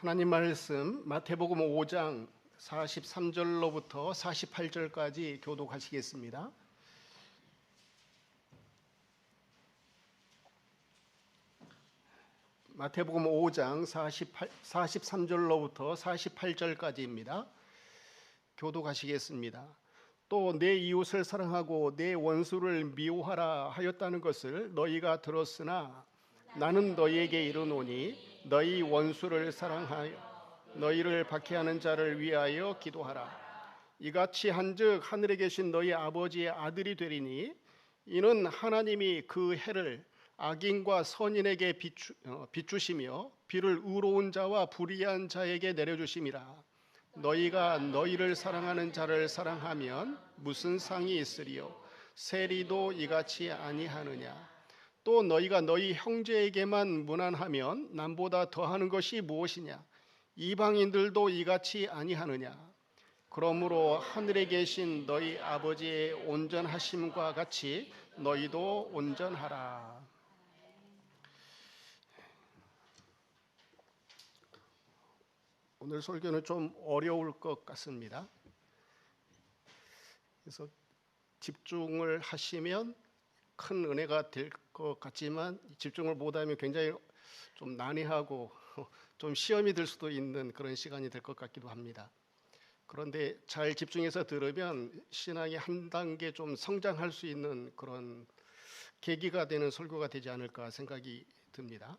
하나님 말씀 마태복음 5장 43절로부터 48절까지 교독하시겠습니다. 마태복음 5장 43절로부터 48절까지입니다. 교독하시겠습니다. 또 내 이웃을 사랑하고 내 원수를 미워하라 하였다는 것을 너희가 들었으나 나는 너희에게 이르노니 너희 원수를 사랑하여 너희를 박해하는 자를 위하여 기도하라. 이같이 한즉 하늘에 계신 너희 아버지의 아들이 되리니 이는 하나님이 그 해를 악인과 선인에게 비추시며 비를 의로운 자와 불의한 자에게 내려주심이라. 너희가 너희를 사랑하는 자를 사랑하면 무슨 상이 있으리요? 세리도 이같이 아니하느냐? 또 너희가 너희 형제에게만 무난하면 남보다 더하는 것이 무엇이냐? 이방인들도 이같이 아니하느냐? 그러므로 하늘에 계신 너희 아버지의 온전하심과 같이 너희도 온전하라. 오늘 설교는 좀 어려울 것 같습니다. 그래서 집중을 하시면 큰 은혜가 될 것 같지만 집중을 못하면 굉장히 좀 난해하고 좀 시험이 될 수도 있는 그런 시간이 될 것 같기도 합니다. 그런데 잘 집중해서 들으면 신앙이 한 단계 좀 성장할 수 있는 그런 계기가 되는 설교가 되지 않을까 생각이 듭니다.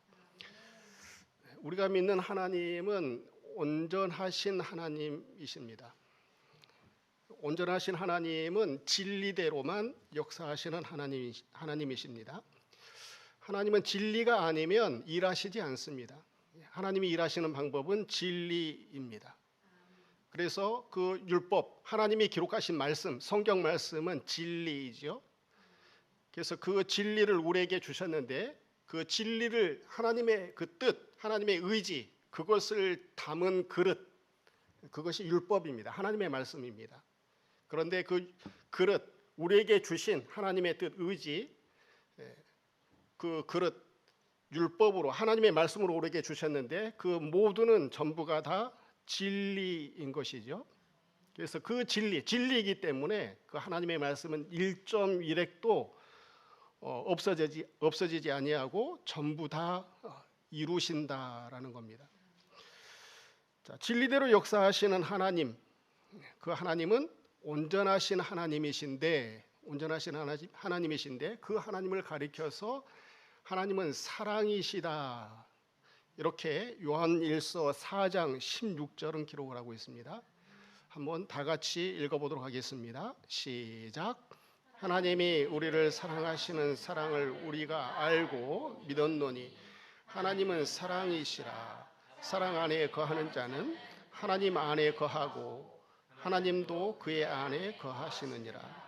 우리가 믿는 하나님은 온전하신 하나님이십니다. 온전하신 하나님은 진리대로만 역사하시는 하나님이십니다. 하나님은 진리가 아니면 일하시지 않습니다. 하나님이 일하시는 방법은 진리입니다. 그래서 그 율법, 하나님이 기록하신 말씀, 성경 말씀은 진리이죠. 그래서 그 진리를 우리에게 주셨는데 그 진리를 하나님의 그 뜻, 하나님의 의지, 그것을 담은 그릇, 그것이 율법입니다. 하나님의 말씀입니다. 그런데 그 그릇, 우리에게 주신 하나님의 뜻, 의지, 그 그릇, 율법으로 하나님의 말씀으로 우리에게 주셨는데 그 모두는 전부가 다 진리인 것이죠. 그래서 그 진리이기 때문에 그 하나님의 말씀은 1.1핵도 없어지지 아니하고 전부 다 이루신다라는 겁니다. 자, 진리대로 역사하시는 하나님, 그 하나님은 온전하신 하나님이신데 그 하나님을 가리켜서 하나님은 사랑이시다. 이렇게 요한일서 4장 16절은 기록을 하고 있습니다. 한번 다 같이 읽어보도록 하겠습니다. 시작. 하나님이 우리를 사랑하시는 사랑을 우리가 알고 믿었노니 하나님은 사랑이시라. 사랑 안에 거하는 자는 하나님 안에 거하고 하나님도 그의 안에 거하시느니라.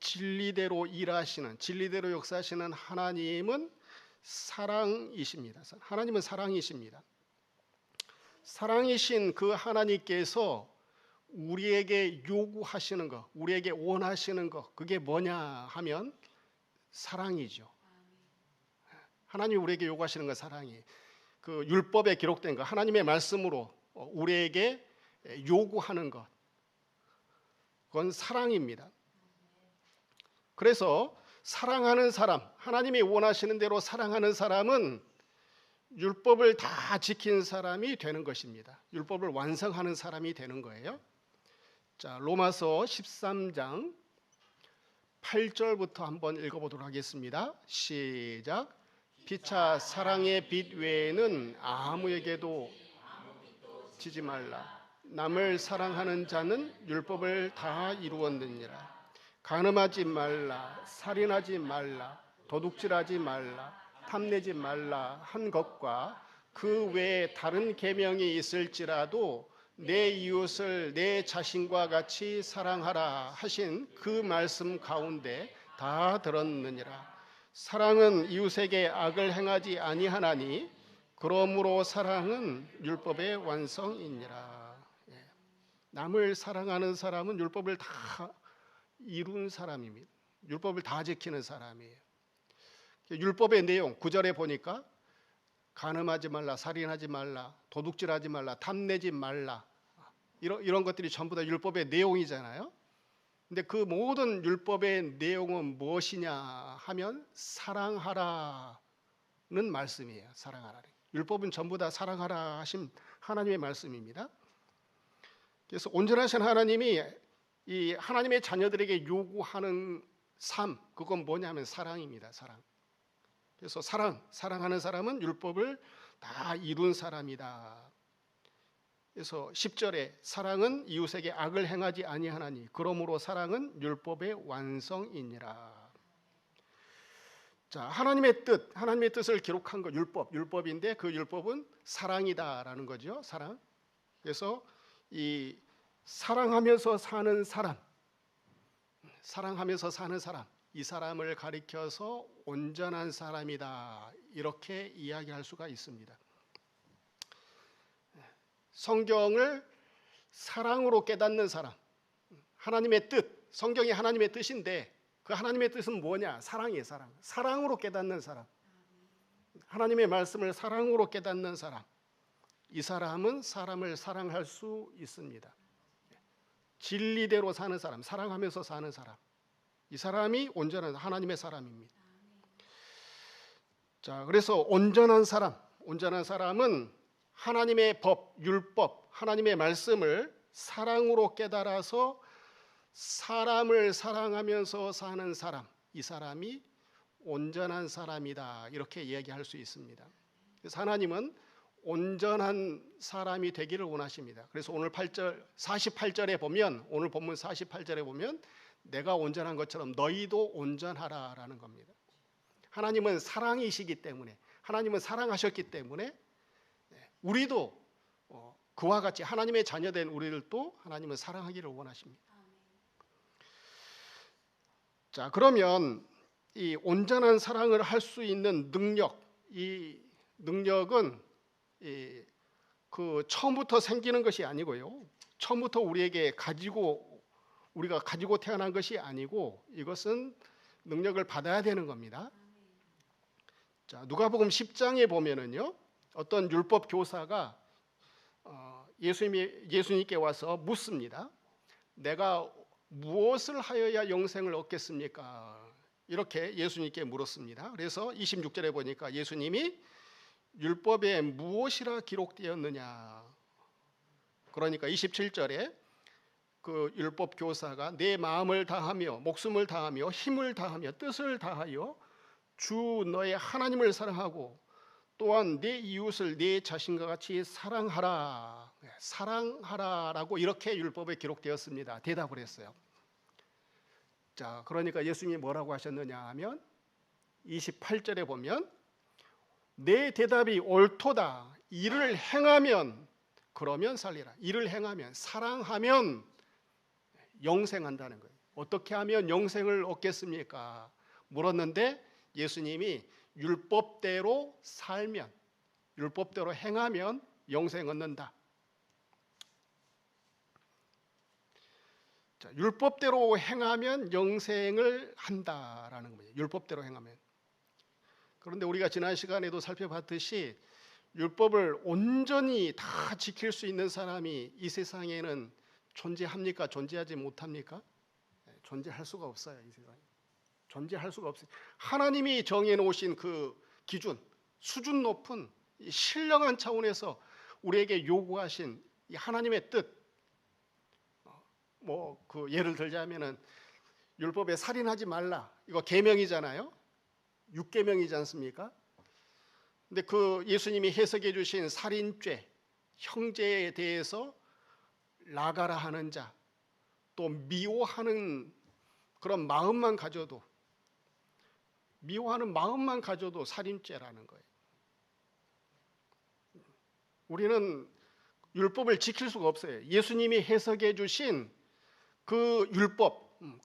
진리대로 일하시는, 진리대로 역사하시는 하나님은 사랑이십니다. 하나님은 사랑이십니다. 사랑이신 그 하나님께서 우리에게 요구하시는 것, 우리에게 원하시는 것, 그게 뭐냐 하면 사랑이죠. 하나님이 우리에게 요구하시는 것 사랑이. 그 율법에 기록된 것, 하나님의 말씀으로 우리에게 요구하는 것, 그건 사랑입니다. 그래서 사랑하는 사람, 하나님이 원하시는 대로 사랑하는 사람은 율법을 다 지킨 사람이 되는 것입니다. 율법을 완성하는 사람이 되는 거예요. 자, 로마서 13장 8절부터 한번 읽어보도록 하겠습니다. 시작. 피차 사랑의 빛 외에는 아무에게도 지지 말라. 남을 사랑하는 자는 율법을 다 이루었느니라. 간음하지 말라, 살인하지 말라, 도둑질하지 말라, 탐내지 말라 한 것과 그 외에 다른 계명이 있을지라도 내 이웃을 내 자신과 같이 사랑하라 하신 그 말씀 가운데 다 들었느니라. 사랑은 이웃에게 악을 행하지 아니하나니 그러므로 사랑은 율법의 완성이니라. 남을 사랑하는 사람은 율법을 다 이룬 사람입니다. 율법을 다 지키는 사람이에요. 율법의 내용 9절에 보니까 간음하지 말라, 살인하지 말라, 도둑질하지 말라, 탐내지 말라. 이런 것들이 전부 다 율법의 내용이잖아요. 근데 그 모든 율법의 내용은 무엇이냐 하면 사랑하라는 말씀이에요. 사랑하라. 율법은 전부 다 사랑하라 하신 하나님의 말씀입니다. 그래서 온전하신 하나님이 이 하나님의 자녀들에게 요구하는 삶, 그건 뭐냐면 사랑입니다. 사랑. 그래서 사랑하는 사람은 율법을 다 이룬 사람이다. 그래서 10절에 사랑은 이웃에게 악을 행하지 아니하나니 그러므로 사랑은 율법의 완성이니라. 자, 하나님의 뜻을 기록한 거 율법인데 그 율법은 사랑이다라는 거죠. 사랑. 그래서 이 사랑하면서 사는 사람, 이 사람을 가리켜서 온전한 사람이다. 이렇게 이야기할 수가 있습니다. 성경을 사랑으로 깨닫는 사람, 하나님의 뜻, 성경이 하나님의 뜻인데 그 하나님의 뜻은 뭐냐? 사랑이에요. 사랑으로 깨닫는 사람, 하나님의 말씀을 사랑으로 깨닫는 사람, 이 사람은 사람을 사랑할 수 있습니다. 진리대로 사는 사람, 사랑하면서 사는 사람, 이 사람이 온전한 하나님의 사람입니다. 자, 그래서 온전한 사람은 하나님의 법, 율법, 하나님의 말씀을 사랑으로 깨달아서 사람을 사랑하면서 사는 사람, 이 사람이 온전한 사람이다. 이렇게 이야기할 수 있습니다. 그래서 하나님은 온전한 사람이 되기를 원하십니다. 그래서 오늘 48절에 보면, 오늘 본문 48절에 보면 내가 온전한 것처럼 너희도 온전하라라는 겁니다. 하나님은 사랑이시기 때문에, 하나님은 사랑하셨기 때문에 우리도 그와 같이 하나님의 자녀된 우리들도 하나님은 사랑하기를 원하십니다. 자, 그러면 이 온전한 사랑을 할 수 있는 능력, 이 능력은 그 처음부터 생기는 것이 아니고요. 처음부터 우리가 가지고 태어난 것이 아니고 이것은 능력을 받아야 되는 겁니다. 자, 누가복음 10장에 보면은요. 어떤 율법 교사가 예수님께 와서 묻습니다. 내가 무엇을 하여야 영생을 얻겠습니까? 이렇게 예수님께 물었습니다. 그래서 26절에 보니까 예수님이 율법에 무엇이라 기록되었느냐? 그러니까 27절에 그 율법 교사가 내 마음을 다하며 목숨을 다하며 힘을 다하며 뜻을 다하여 주 너의 하나님을 사랑하고 또한 내 이웃을 내 자신과 같이 사랑하라라고 이렇게 율법에 기록되었습니다. 대답을 했어요. 자, 그러니까 예수님이 뭐라고 하셨느냐 하면 28절에 보면 내 대답이 옳도다. 이를 행하면 그러면 살리라. 이를 행하면 사랑하면 영생한다는 거예요. 어떻게 하면 영생을 얻겠습니까? 물었는데 예수님이 율법대로 살면, 율법대로 행하면 영생 얻는다. 자, 율법대로 행하면 영생을 한다라는 겁니다. 율법대로 행하면. 그런데 우리가 지난 시간에도 살펴봤듯이 율법을 온전히 다 지킬 수 있는 사람이 이 세상에는 존재합니까? 존재하지 못합니까? 존재할 수가 없어요. 이 세상에. 존재할 수가 없어요. 하나님이 정해놓으신 그 기준, 수준 높은 신령한 차원에서 우리에게 요구하신 이 하나님의 뜻, 그 예를 들자면은 율법에 살인하지 말라. 이거 계명이잖아요. 6계명이지 않습니까? 근데 그 예수님이 해석해 주신 살인죄, 형제에 대해서 나가라 하는 자, 또 미워하는 그런 마음만 가져도 살인죄라는 거예요. 우리는 율법을 지킬 수가 없어요. 예수님이 해석해 주신 그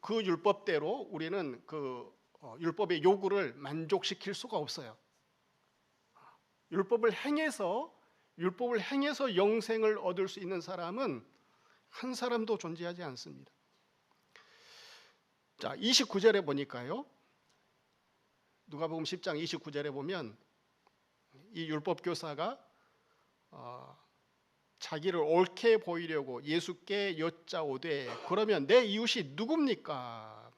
율법대로 우리는 그 율법의 요구를 만족시킬 수가 없어요. 율법을 행해서 영생을 얻을 수 있는 사람은 한 사람도 존재하지 않습니다. 자, 29절에 보니까요. 누가복음 10장 29절에 보면 이 율법 교사가 자기를 옳게 보이려고 예수께 여짜오되 그러면 내 이웃이 누굽니까?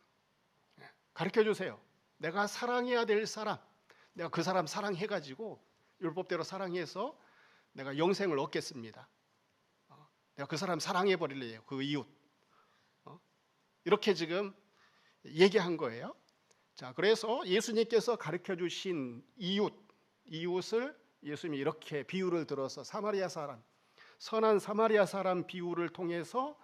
가르쳐 주세요. 내가 사랑해야 될 사람, 내가 그 사람 사랑해가지고 율법대로 사랑해서 내가 영생을 얻겠습니다. 내가 그 사람 사랑해 버릴래요. 그 이웃. 이렇게 지금 얘기한 거예요. 자, 그래서 예수님께서 가르쳐 주신 이웃을 예수님이 이렇게 비유를 들어서 사마리아 사람, 선한 사마리아 사람 비유를 통해서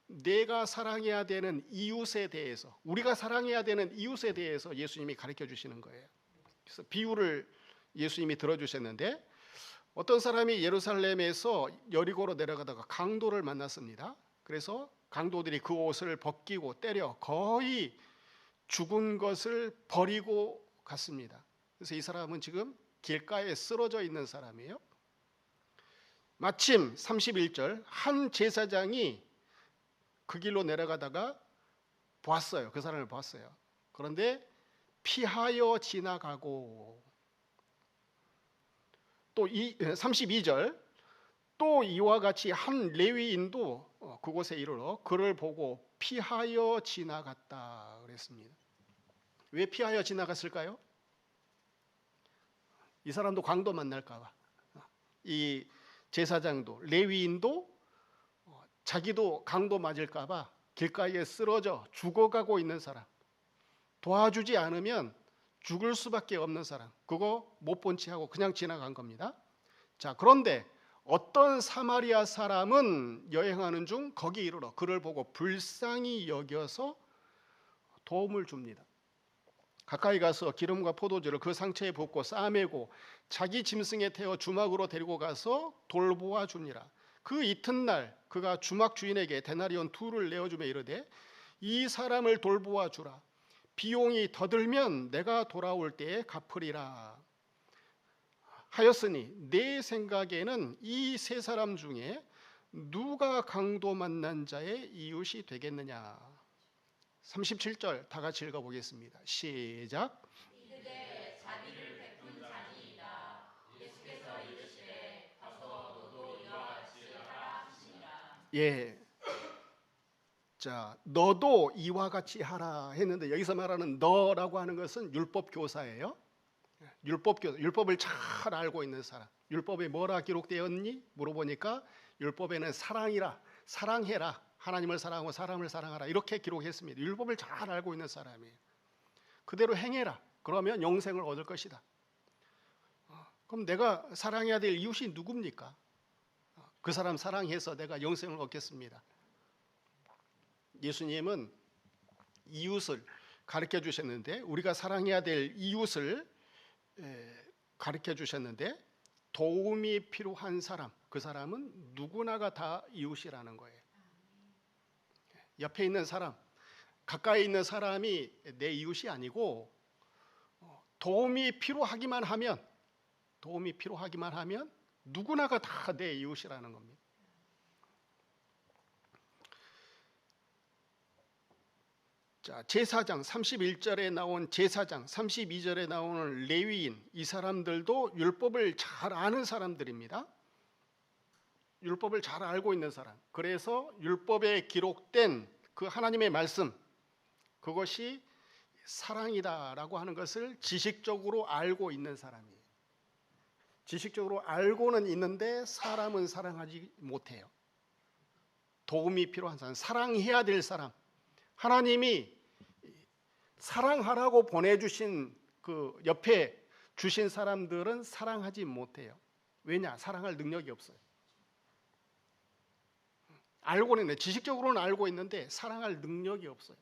내가 사랑해야 되는 이웃에 대해서, 우리가 사랑해야 되는 이웃에 대해서 예수님이 가르쳐 주시는 거예요. 그래서 비유를 예수님이 들어주셨는데 어떤 사람이 예루살렘에서 여리고로 내려가다가 강도를 만났습니다. 그래서 강도들이 그 옷을 벗기고 때려 거의 죽은 것을 버리고 갔습니다. 그래서 이 사람은 지금 길가에 쓰러져 있는 사람이에요. 마침 31절 한 제사장이 그 길로 내려가다가 보았어요. 그 사람을 보았어요. 그런데 피하여 지나가고, 또 32절 또 이와 같이 한 레위인도 그곳에 이르러 그를 보고 피하여 지나갔다 그랬습니다. 왜 피하여 지나갔을까요? 이 사람도 강도 만날까 봐. 이 제사장도 레위인도 자기도 강도 맞을까 봐 길가에 쓰러져 죽어가고 있는 사람, 도와주지 않으면 죽을 수밖에 없는 사람, 그거 못 본 채 하고 그냥 지나간 겁니다. 자, 그런데 어떤 사마리아 사람은 여행하는 중 거기 이르러 그를 보고 불쌍히 여겨서 도움을 줍니다. 가까이 가서 기름과 포도주를 그 상처에 붓고 싸매고 자기 짐승에 태워 주막으로 데리고 가서 돌보아 주니라. 그 이튿날 그가 주막 주인에게 데나리온 2를 내어주며 이르되 이 사람을 돌보아 주라. 비용이 더 들면 내가 돌아올 때에 갚으리라 하였으니 내 생각에는 이 세 사람 중에 누가 강도 만난 자의 이웃이 되겠느냐. 37절 다 같이 읽어보겠습니다. 시작. 이르되 자비를 베푼 자니이다. 예수께서 이르시되 가서 너도 이와 같이 하라 하시니라. 예. 자, 너도 이와 같이 하라 했는데 여기서 말하는 너라고 하는 것은 율법 교사예요. 율법을 잘 알고 있는 사람. 율법에 뭐라 기록되었니? 물어보니까 율법에는 사랑이라, 사랑해라, 하나님을 사랑하고 사람을 사랑하라 이렇게 기록했습니다. 율법을 잘 알고 있는 사람이에요. 그대로 행해라. 그러면 영생을 얻을 것이다. 그럼 내가 사랑해야 될 이웃이 누굽니까? 그 사람 사랑해서 내가 영생을 얻겠습니다. 예수님은 이웃을 가르쳐 주셨는데, 우리가 사랑해야 될 이웃을 가르쳐 주셨는데, 도움이 필요한 사람, 그 사람은 누구나가 다 이웃이라는 거예요. 옆에 있는 사람, 가까이 있는 사람이 내 이웃이 아니고 도움이 필요하기만 하면 누구나가 다 내 이웃이라는 겁니다. 자, 제사장 31절에 나온 제사장, 32절에 나오는 레위인, 이 사람들도 율법을 잘 아는 사람들입니다. 율법을 잘 알고 있는 사람. 그래서 율법에 기록된 그 하나님의 말씀, 그것이 사랑이다라고 하는 것을 지식적으로 알고 있는 사람이에요. 지식적으로 알고는 있는데 사람은 사랑하지 못해요. 도움이 필요한 사람, 사랑해야 될 사람, 하나님이 사랑하라고 보내주신 그 옆에 주신 사람들은 사랑하지 못해요. 왜냐? 사랑할 능력이 없어요. 알고는 있는데, 지식적으로는 알고 있는데 사랑할 능력이 없어요.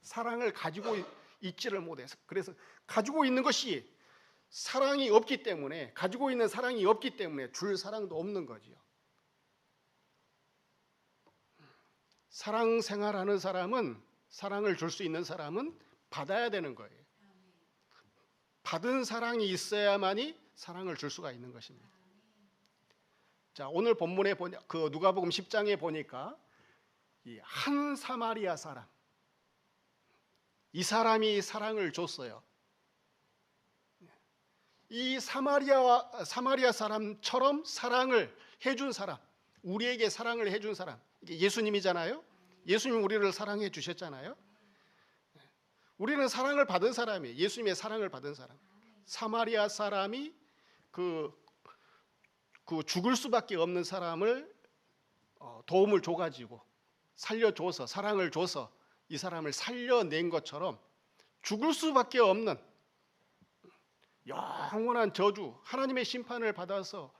사랑을 가지고 있지를 못해요. 그래서 가지고 있는 것이 사랑이 없기 때문에, 가지고 있는 사랑이 없기 때문에 줄 사랑도 없는 거지요. 사랑 생활하는 사람은, 사랑을 줄 수 있는 사람은 받아야 되는 거예요. 받은 사랑이 있어야만이 사랑을 줄 수가 있는 것입니다. 자, 오늘 본문에 그 누가복음 10장에 보니까 이 한 사마리아 사람, 이 사람이 사랑을 줬어요. 이 사마리아 사람처럼 사랑을 해준 사람, 우리에게 사랑을 해준 사람, 이게 예수님이잖아요. 예수님 우리를 사랑해 주셨잖아요. 우리는 사랑을 받은 사람이에요. 예수님의 사랑을 받은 사람. 사마리아 사람이 그 죽을 수밖에 없는 사람을 도움을 줘가지고 살려줘서, 사랑을 줘서 이 사람을 살려낸 것처럼 죽을 수밖에 없는 영원한 저주, 하나님의 심판을 받아서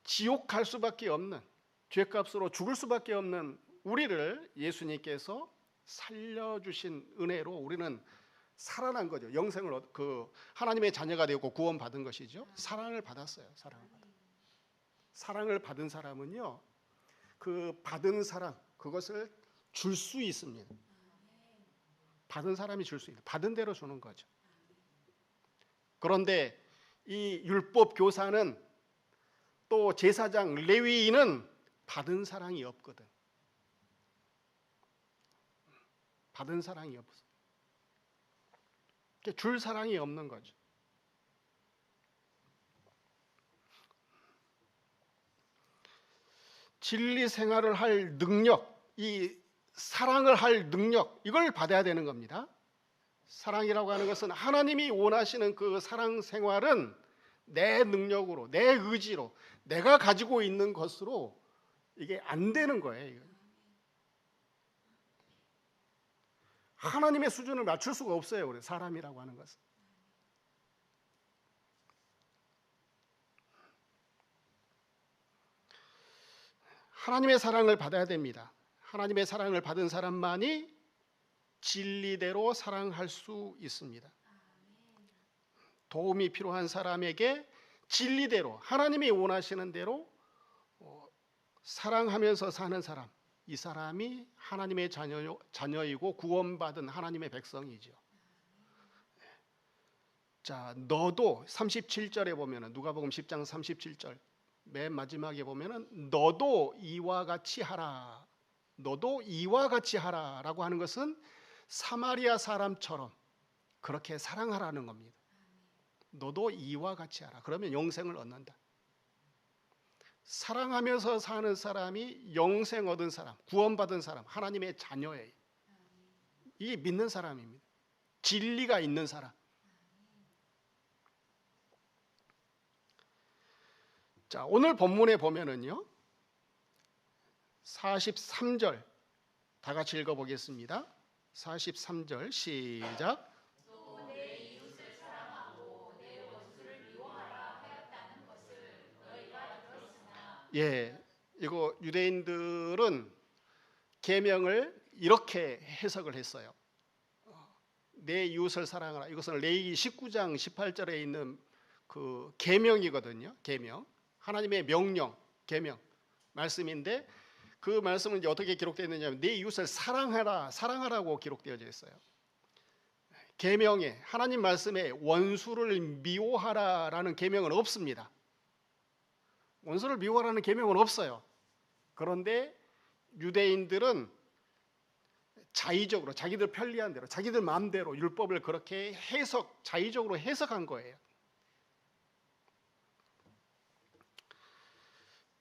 지옥 갈 수밖에 없는, 죄값으로 죽을 수밖에 없는 우리를 예수님께서 살려주신 은혜로 우리는 살아난 거죠. 영생을 하나님의 자녀가 되고 구원받은 것이죠. 사랑을 받았어요. 사랑을 받은 사람은요, 그 받은 사람, 그것을 줄 수 있습니다. 받은 사람이 줄 수 있는, 받은 대로 주는 거죠. 그런데 이 율법 교사는, 또 제사장 레위인은 받은 사랑이 없거든. 받은 사랑이 없어. 줄 사랑이 없는 거죠. 진리 생활을 할 능력, 이 사랑을 할 능력, 이걸 받아야 되는 겁니다. 사랑이라고 하는 것은 하나님이 원하시는 그 사랑 생활은 내 능력으로, 내 의지로, 내가 가지고 있는 것으로 이게 안 되는 거예요. 하나님의 수준을 맞출 수가 없어요. 우리 사람이라고 하는 것은. 하나님의 사랑을 받아야 됩니다. 하나님의 사랑을 받은 사람만이 진리대로 사랑할 수 있습니다. 도움이 필요한 사람에게 진리대로, 하나님이 원하시는 대로 사랑하면서 사는 사람, 이 사람이 하나님의 자녀이고 구원받은 하나님의 백성이죠. 자, 너도 37절에 보면은, 누가복음 10장 37절 맨 마지막에 보면은 너도 이와 같이 하라. 너도 이와 같이 하라라고 하는 것은 사마리아 사람처럼 그렇게 사랑하라는 겁니다. 너도 이와 같이 하라. 그러면 영생을 얻는다. 사랑하면서 사는 사람이 영생 얻은 사람, 구원받은 사람, 하나님의 자녀예요. 이 믿는 사람입니다. 진리가 있는 사람. 자, 오늘 본문에 보면은요, 43절 다 같이 읽어보겠습니다. 43절 시작. 예, 이거 유대인들은 계명을 이렇게 해석을 했어요. 내 이웃을 사랑하라. 이것은 레위기 19장 18절에 있는 그 계명이거든요. 계명, 하나님의 명령, 계명 말씀인데, 그 말씀은 이제 어떻게 기록되어 있느냐면 내 이웃을 사랑하라, 사랑하라고 기록되어져 있어요. 계명에, 하나님 말씀에 원수를 미워하라라는 계명은 없습니다. 원수를 미워하라는 계명은 없어요. 그런데 유대인들은 자의적으로, 자기들 편리한 대로, 자기들 마음대로 율법을 그렇게 자의적으로 해석한 거예요.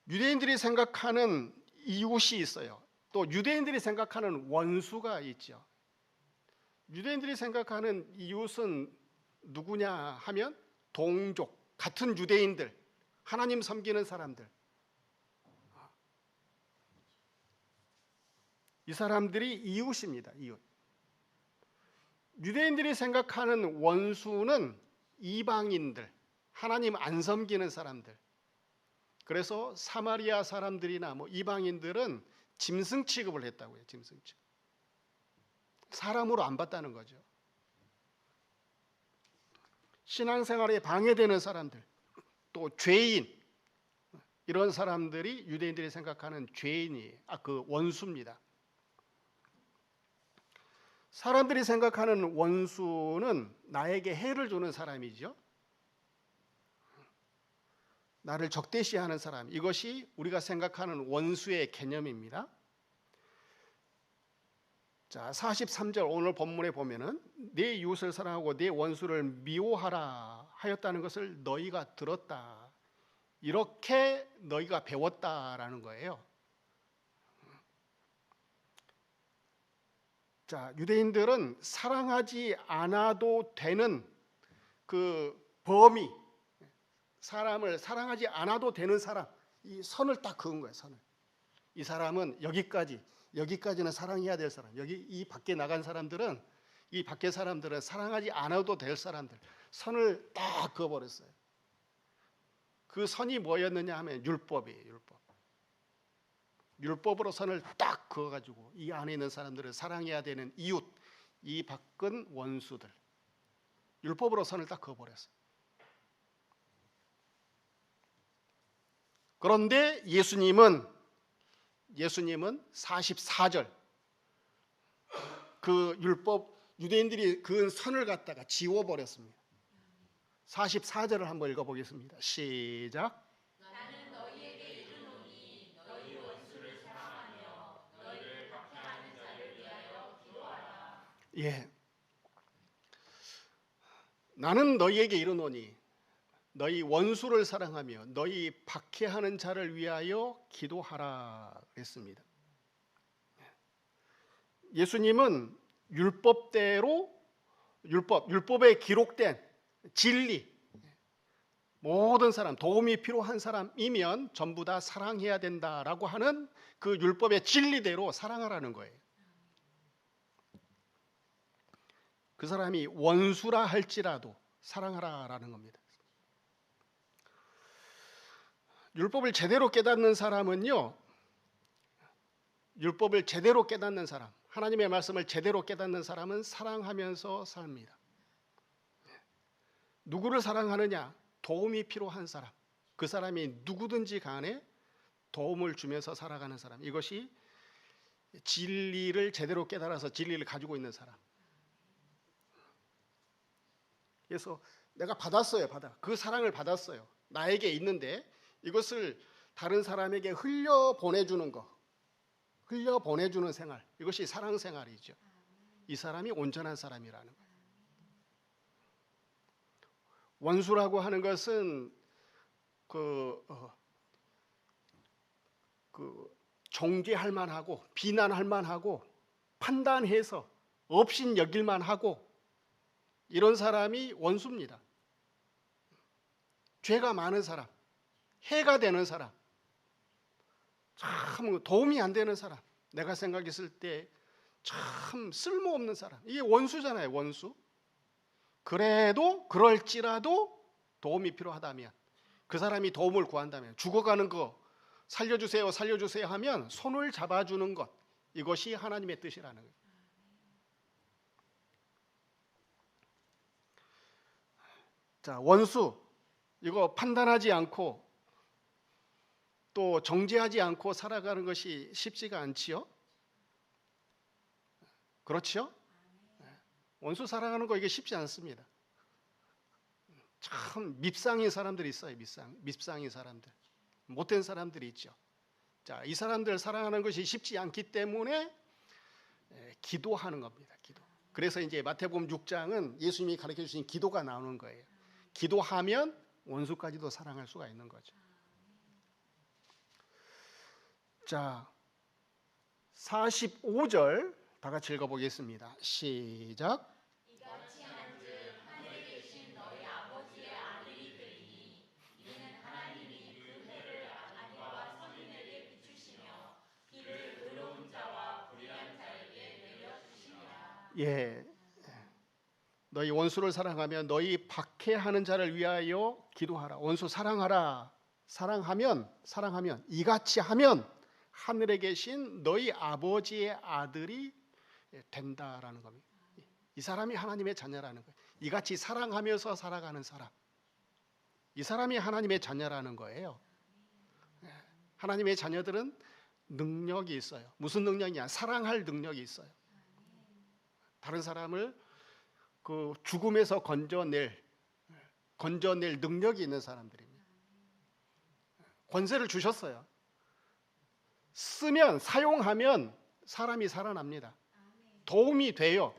유대인들이 생각하는 이웃이 있어요. 또 유대인들이 생각하는 원수가 있죠. 유대인들이 생각하는 이웃은 누구냐 하면 동족, 같은 유대인들, 하나님 섬기는 사람들. 이 사람들이 이웃입니다. 이웃. 유대인들이 생각하는 원수는 이방인들, 하나님 안 섬기는 사람들. 그래서 사마리아 사람들이나 이방인들은 짐승 취급을 했다고요. 짐승 취급. 사람으로 안 봤다는 거죠. 신앙생활에 방해되는 사람들, 또 죄인, 이런 사람들이 유대인들이 생각하는 죄인이 그 원수입니다. 사람들이 생각하는 원수는 나에게 해를 주는 사람이죠. 나를 적대시하는 사람, 이것이 우리가 생각하는 원수의 개념입니다. 자, 43절 오늘 본문에 보면은 내 이웃을 사랑하고 내 원수를 미워하라 하였다는 것을 너희가 들었다. 이렇게 너희가 배웠다라는 거예요. 자, 유대인들은 사랑하지 않아도 되는 그 범위, 사람을 사랑하지 않아도 되는 사람, 이 선을 딱 그은 거예요. 선을. 이 사람은 여기까지는 사랑해야 될 사람. 여기 이 밖에 나간 사람들은, 이 밖에 사람들은 사랑하지 않아도 될 사람들, 선을 딱 그어버렸어요. 그 선이 뭐였느냐 하면 율법이에요. 율법. 율법으로 선을 딱 그어가지고 이 안에 있는 사람들을 사랑해야 되는 이웃, 이 밖은 원수들, 율법으로 선을 딱 그어버렸어요. 그런데 예수님은 44절 그 율법, 유대인들이 그은 선을 갖다가 지워버렸습니다. 44절을 한번 읽어보겠습니다. 시작. 나는 너희에게 이르노니 너희 원수를 사랑하며 너희를 박해하는 자를 위하여 기도하라. 예, 나는 너희에게 이르노니 너희 원수를 사랑하며 너희 박해하는 자를 위하여 기도하라 그랬습니다. 예수님은 율법대로 율법에 기록된 진리, 모든 사람, 도움이 필요한 사람이면 전부 다 사랑해야 된다라고 하는 그 율법의 진리대로 사랑하라는 거예요. 그 사람이 원수라 할지라도 사랑하라라는 겁니다. 율법을 제대로 깨닫는 사람은요, 율법을 제대로 깨닫는 사람, 하나님의 말씀을 제대로 깨닫는 사람은 사랑하면서 삽니다. 누구를 사랑하느냐? 도움이 필요한 사람, 그 사람이 누구든지 간에 도움을 주면서 살아가는 사람, 이것이 진리를 제대로 깨달아서 진리를 가지고 있는 사람. 그래서 내가 받았어요. 그 사랑을 받았어요. 나에게 있는데 이것을 다른 사람에게 흘려보내주는 거, 흘려보내주는 생활, 이것이 사랑 생활이죠. 이 사람이 온전한 사람이라는 거예요. 원수라고 하는 것은 정죄할 만하고 비난할 만하고 판단해서 업신 여길 만하고 이런 사람이 원수입니다. 죄가 많은 사람, 해가 되는 사람, 참 도움이 안 되는 사람, 내가 생각했을 때 참 쓸모없는 사람, 이게 원수잖아요. 원수. 그래도 그럴지라도 도움이 필요하다면, 그 사람이 도움을 구한다면, 죽어가는 거 살려주세요 살려주세요 하면 손을 잡아주는 것, 이것이 하나님의 뜻이라는 거예요. 자, 원수, 이거 판단하지 않고 또 정죄하지 않고 살아가는 것이 쉽지가 않지요. 그렇죠? 원수 살아가는 거 이게 쉽지 않습니다. 참 밉상인 사람들이 있어요. 밉상인 사람들, 못된 사람들이 있죠. 자, 이 사람들 사랑하는 것이 쉽지 않기 때문에 기도하는 겁니다. 기도. 그래서 이제 마태복음 6장은 예수님이 가르쳐 주신 기도가 나오는 거예요. 기도하면 원수까지도 사랑할 수가 있는 거죠. 자, 45절 다 같이 읽어보겠습니다. 시작. 이같이 한즉 하늘에 계신 너희 아버지의 아들이 되리니 이는 하나님이 그 해를 악인과 선인에게 비추시며 비를 의로운 자와 불의한 자에게 내려주시니라. 예, 너희 원수를 사랑하며 너희 박해하는 자를 위하여 기도하라. 원수 사랑하라. 사랑하면 이같이 하면 하늘에 계신 너희 아버지의 아들이 된다라는 겁니다. 이 사람이 하나님의 자녀라는 거예요. 이같이 사랑하면서 살아가는 사람, 이 사람이 하나님의 자녀라는 거예요. 하나님의 자녀들은 능력이 있어요. 무슨 능력이냐? 사랑할 능력이 있어요. 다른 사람을 그 죽음에서 건져낼 능력이 있는 사람들입니다. 권세를 주셨어요. 사용하면 사람이 살아납니다. 도움이 돼요.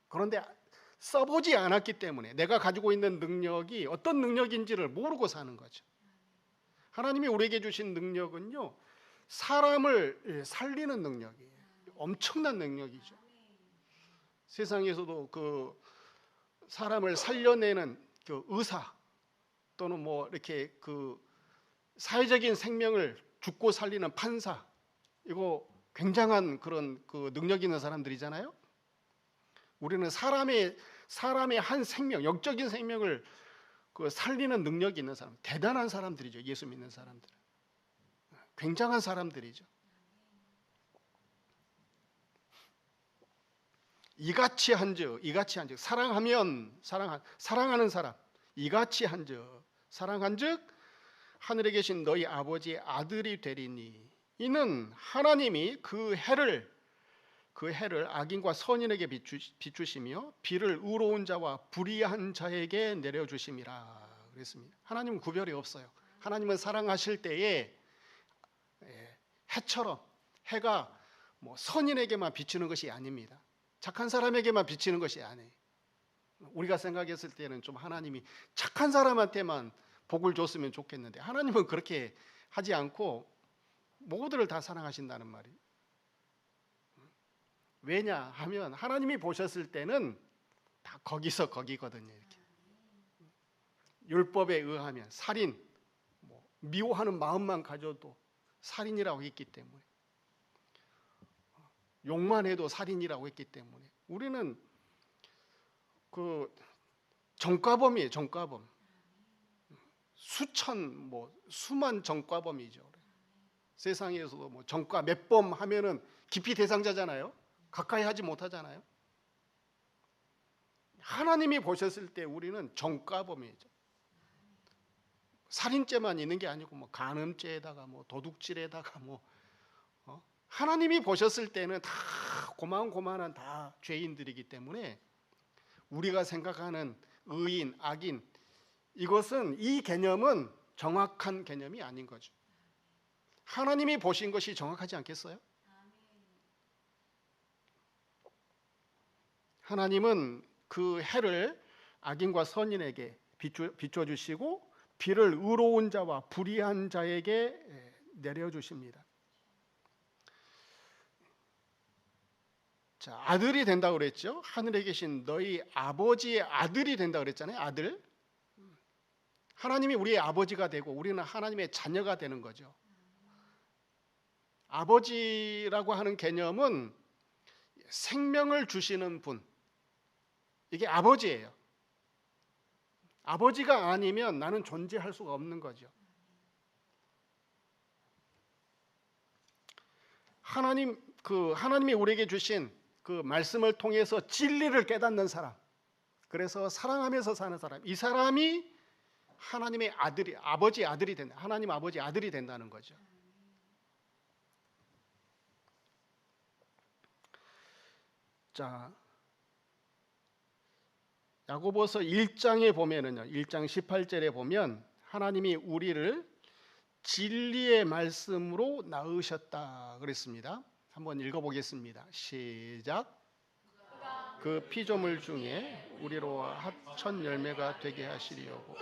그런데 써보지 않았기 때문에 내가 가지고 있는 능력이 어떤 능력인지를 모르고 사는 거죠. 하나님이 우리에게 주신 능력은요, 사람을 살리는 능력이에요. 엄청난 능력이죠. 세상에서도 그 사람을 살려내는 그 의사 또는 뭐 이렇게 그 사회적인 생명을 죽고 살리는 판사, 이거 굉장한 그런 그 능력 있는 사람들이잖아요. 우리는 사람의 한 생명, 영적인 생명을 그 살리는 능력이 있는 사람, 대단한 사람들이죠. 예수 믿는 사람들, 굉장한 사람들이죠. 이같이 한즉 사랑하는 사람, 이같이 한즉 사랑한즉 하늘에 계신 너희 아버지의 아들이 되리니, 이는 하나님이 그 해를 악인과 선인에게 비추시며 비를 의로운 자와 불의한 자에게 내려주심이라 그랬습니다. 하나님은 구별이 없어요. 하나님은 사랑하실 때에 해처럼 해가 뭐 선인에게만 비추는 것이 아닙니다. 착한 사람에게만 비치는 것이 아니에요. 우리가 생각했을 때는 좀 하나님이 착한 사람한테만 복을 줬으면 좋겠는데, 하나님은 그렇게 하지 않고 모두를 다 사랑하신다는 말이에요. 왜냐하면 하나님이 보셨을 때는 다 거기서 거기거든요. 이렇게. 율법에 의하면 살인, 미워하는 마음만 가져도 살인이라고 했기 때문에, 욕만 해도 살인이라고 했기 때문에 우리는 그 전과범이에요. 전과범. 수만 전과범이죠. 세상에서도 뭐 전과 몇 범 하면은 기피 대상자잖아요. 가까이 하지 못하잖아요. 하나님이 보셨을 때 우리는 전과범이죠. 살인죄만 있는 게 아니고 뭐 간음죄에다가 뭐 도둑질에다가 하나님이 보셨을 때는 다 고만고만한 다 죄인들이기 때문에 우리가 생각하는 의인, 악인, 이 개념은 정확한 개념이 아닌 거죠. 하나님이 보신 것이 정확하지 않겠어요? 하나님은 그 해를 악인과 선인에게 비춰주시고 비를 의로운 자와 불의한 자에게 내려주십니다. 자, 아들이 된다고 그랬죠. 하늘에 계신 너희 아버지의 아들이 된다고 그랬잖아요. 아들. 하나님이 우리의 아버지가 되고 우리는 하나님의 자녀가 되는 거죠. 아버지라고 하는 개념은 생명을 주시는 분, 이게 아버지예요. 아버지가 아니면 나는 존재할 수가 없는 거죠. 하나님이 우리에게 주신 그 말씀을 통해서 진리를 깨닫는 사람, 그래서 사랑하면서 사는 사람, 이 사람이 하나님의 아버지의 아들이 된다. 하나님 아버지의 아들이 된다는 거죠. 자, 야고보서 1장에 보면은요, 1장 18절에 보면 하나님이 우리를 진리의 말씀으로 낳으셨다 그랬습니다. 한번 읽어보겠습니다. 시작. 그 피조물 중에 우리로 합천 열매가 되게 하시려고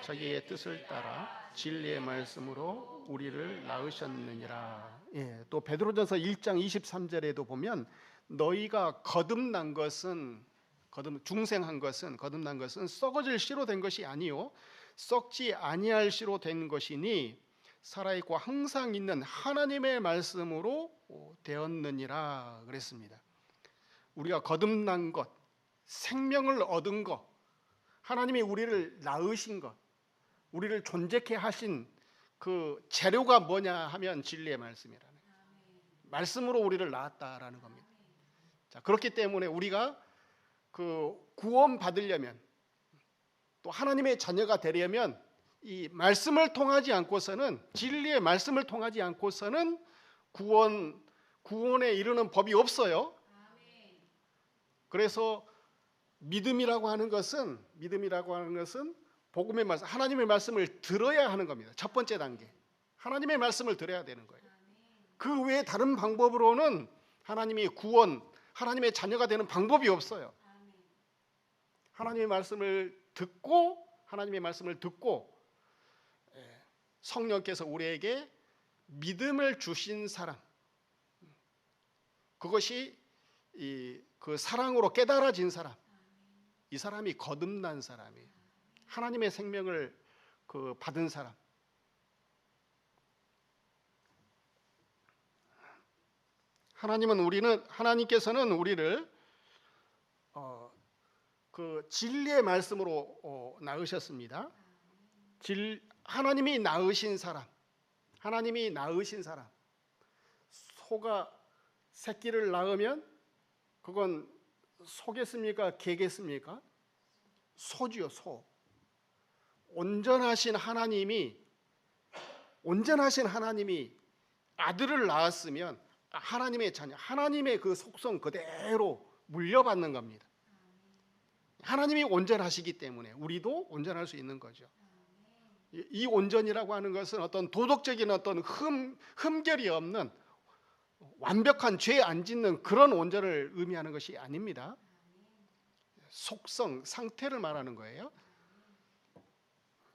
자기의 뜻을 따라 진리의 말씀으로 우리를 낳으셨느니라. 또 베드로전서 1장 23절에도 보면 너희가 거듭난 것은 썩어질 씨로 된 것이 아니요 썩지 아니할 씨로 된 것이니 살아있고 항상 있는 하나님의 말씀으로 되었느니라 그랬습니다. 우리가 거듭난 것, 생명을 얻은 것, 하나님이 우리를 낳으신 것, 우리를 존재케 하신 그 재료가 뭐냐 하면 진리의 말씀이라는 거예요. 말씀으로 우리를 낳았다라는 겁니다. 자, 그렇기 때문에 우리가 그 구원 받으려면 또 하나님의 자녀가 되려면 이 말씀을 통하지 않고서는, 진리의 말씀을 통하지 않고서는 구원에 이르는 법이 없어요. 그래서 믿음이라고 하는 것은 복음의 말씀, 하나님의 말씀을 들어야 하는 겁니다. 첫 번째 단계, 하나님의 말씀을 들어야 되는 거예요. 그 외에 다른 방법으로는 하나님의 자녀가 되는 방법이 없어요. 하나님의 말씀을 듣고 성령께서 우리에게 믿음을 주신 사람, 그것이 그 사랑으로 깨달아진 사람, 이 사람이 거듭난 사람이에요. 하나님의 생명을 받은 사람. 하나님께서는 우리를 그 진리의 말씀으로 낳으셨습니다. 하나님이 낳으신 사람, 소가 새끼를 낳으면 그건 소겠습니까? 개겠습니까? 소지요, 소. 온전하신 하나님이 아들을 낳았으면 하나님의 자녀, 하나님의 그 속성 그대로 물려받는 겁니다. 하나님이 온전하시기 때문에 우리도 온전할 수 있는 거죠. 이 온전이라고 하는 것은 어떤 도덕적인 어떤 흠결이 없는 완벽한 죄 안 짓는 그런 온전을 의미하는 것이 아닙니다. 속성, 상태를 말하는 거예요.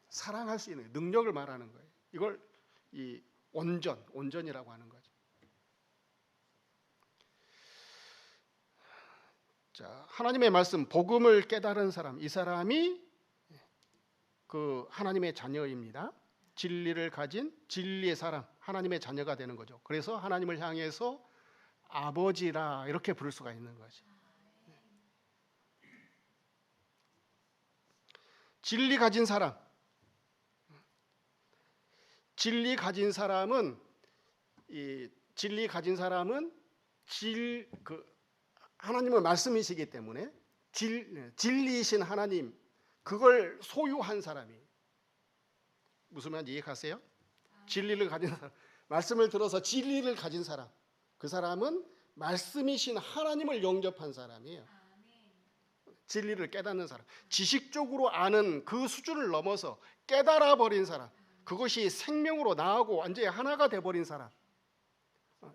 사랑할 수 있는 능력을 말하는 거예요. 이걸 이 온전이라고 하는 거죠. 자, 하나님의 말씀, 복음을 깨달은 사람, 이 사람이 그 하나님의 자녀입니다. 진리를 가진 진리의 사람, 하나님의 자녀가 되는 거죠. 그래서 하나님을 향해서 아버지라 이렇게 부를 수가 있는 거죠. 진리 가진 사람은 하나님의 말씀이시기 때문에 진리이신 하나님, 그걸 소유한 사람이. 무슨 말인지 이해하세요? 진리를 가진 사람, 말씀을 들어서 진리를 가진 사람, 그 사람은 말씀이신 하나님을 영접한 사람이에요. 진리를 깨닫는 사람, 지식적으로 아는 그 수준을 넘어서 깨달아 버린 사람, 그것이 생명으로 나하고 완전히 하나가 돼버린 사람.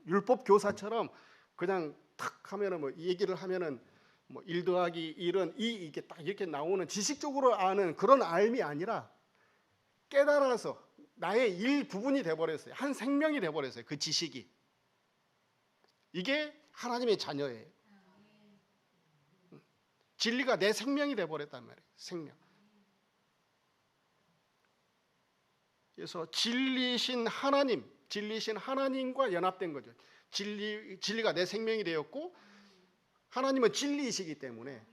율법 교사처럼 그냥 탁 하면은 뭐 얘기를 하면은 뭐 1 더하기 1은 2 이게 딱 이렇게 나오는 지식적으로 아는 그런 알미 아니라 깨달아서 나의 일부분이 돼버렸어요. 한 생명이 돼버렸어요. 그 지식이. 이게 하나님의 자녀예요. 진리가 내 생명이 돼버렸단 말이에요. 생명. 그래서 진리신 하나님과 연합된 거죠. 진리가 내 생명이 되었고 하나님은 진리이시기 때문에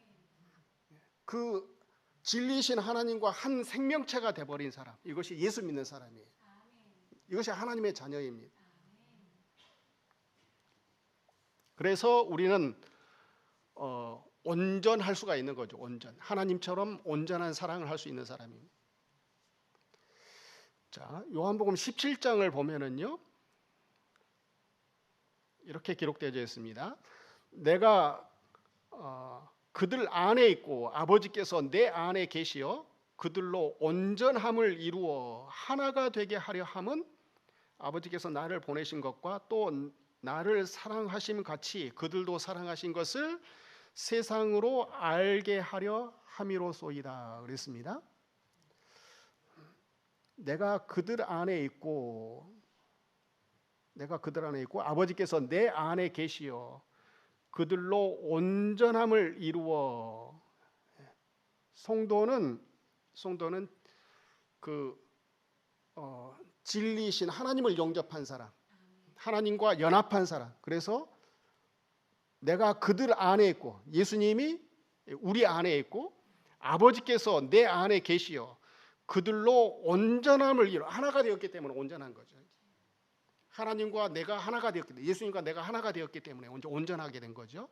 그 진리이신 하나님과 한 생명체가 돼버린 사람, 이것이 예수 믿는 사람이에요. 이것이 하나님의 자녀입니다. 그래서 우리는 온전할 수가 있는 거죠. 하나님처럼 온전한 사랑을 할 수 있는 사람입니다. 자, 요한복음 17장을 보면은요, 이렇게 기록되어 있습니다. 내가 그들 안에 있고 아버지께서 내 안에 계시어 그들로 온전함을 이루어 하나가 되게 하려 함은 아버지께서 나를 보내신 것과 또 나를 사랑하심 같이 그들도 사랑하신 것을 세상으로 알게 하려 함이로소이다 그랬습니다. 내가 그들 안에 있고 아버지께서 내 안에 계시어 그들로 온전함을 이루어. 성도는 진리이신 하나님을 영접한 사람, 하나님과 연합한 사람. 그래서 내가 그들 안에 있고, 예수님이 우리 안에 있고 아버지께서 내 안에 계시어 그들로 온전함을 이루어. 하나가 되었기 때문에 온전한 거죠. 하나님과 내가 하나가 되었기 때문에, 예수님과 내가 하나가 되었기 때문에 온전하게 된 거죠.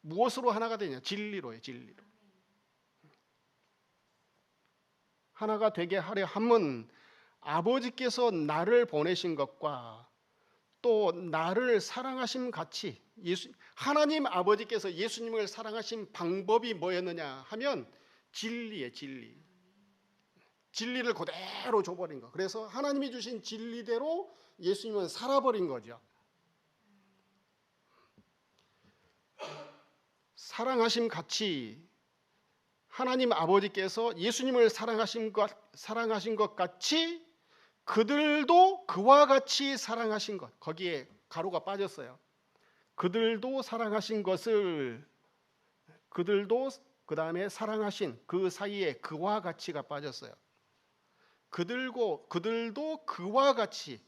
무엇으로 하나가 되냐? 진리로요. 진리로. 하나가 되게 하려 함은 아버지께서 나를 보내신 것과 또 나를 사랑하심 같이. 하나님 아버지께서 예수님을 사랑하신 방법이 뭐였느냐 하면 진리예요. 진리를 그대로 줘버린 거. 그래서 하나님이 주신 진리대로 예수님은 살아버린 거죠. 사랑하심 같이 하나님 아버지께서 예수님을 사랑하신 것 같이 그들도 그와 같이 사랑하신 것. 거기에 가로가 빠졌어요. 그들도 사랑하신 것을, 그들도 그 다음에 사랑하신, 그 사이에 그와 같이가 빠졌어요. 그들도 그와 같이